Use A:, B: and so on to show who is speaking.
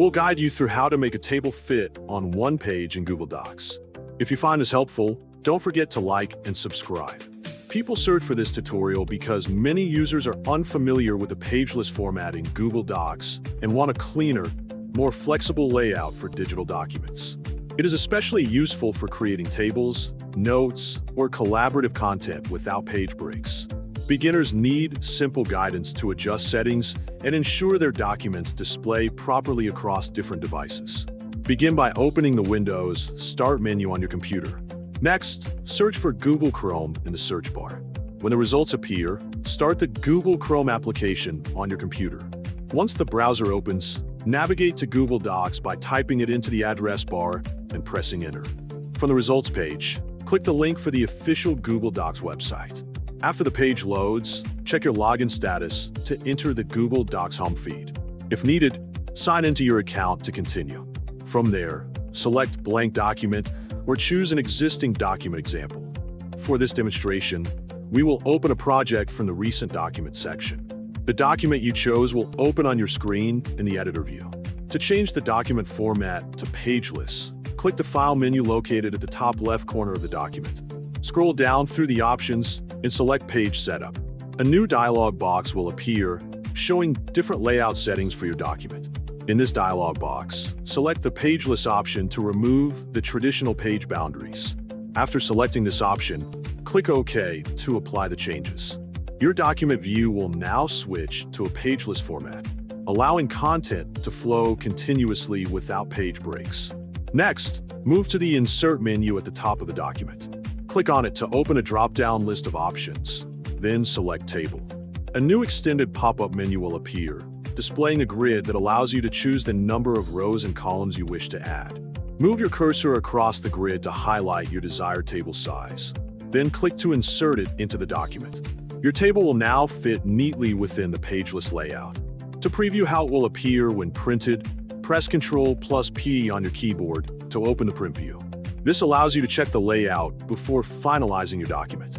A: We'll guide you through how to make a table fit on one page in Google Docs. If you find this helpful, don't forget to like and subscribe. People search for this tutorial because many users are unfamiliar with the pageless format in Google Docs and want a cleaner, more flexible layout for digital documents. It is especially useful for creating tables, notes, or collaborative content without page breaks. Beginners need simple guidance to adjust settings and ensure their documents display properly across different devices. Begin by opening the Windows Start menu on your computer. Next, search for Google Chrome in the search bar. When the results appear, start the Google Chrome application on your computer. Once the browser opens, navigate to Google Docs by typing it into the address bar and pressing Enter. From the results page, click the link for the official Google Docs website. After the page loads, check your login status to enter the Google Docs home feed. If needed, sign into your account to continue. From there, select Blank Document or choose an existing document example. For this demonstration, we will open a project from the Recent Documents section. The document you chose will open on your screen in the editor view. To change the document format to pageless, click the File menu located at the top left corner of the document. Scroll down through the options and select Page Setup. A new dialog box will appear, showing different layout settings for your document. In this dialog box, select the Pageless option to remove the traditional page boundaries. After selecting this option, click OK to apply the changes. Your document view will now switch to a pageless format, allowing content to flow continuously without page breaks. Next, move to the Insert menu at the top of the document. Click on it to open a drop-down list of options, then select Table. A new extended pop-up menu will appear, displaying a grid that allows you to choose the number of rows and columns you wish to add. Move your cursor across the grid to highlight your desired table size. Then click to insert it into the document. Your table will now fit neatly within the pageless layout. To preview how it will appear when printed, press Ctrl+P on your keyboard to open the print view. This allows you to check the layout before finalizing your document.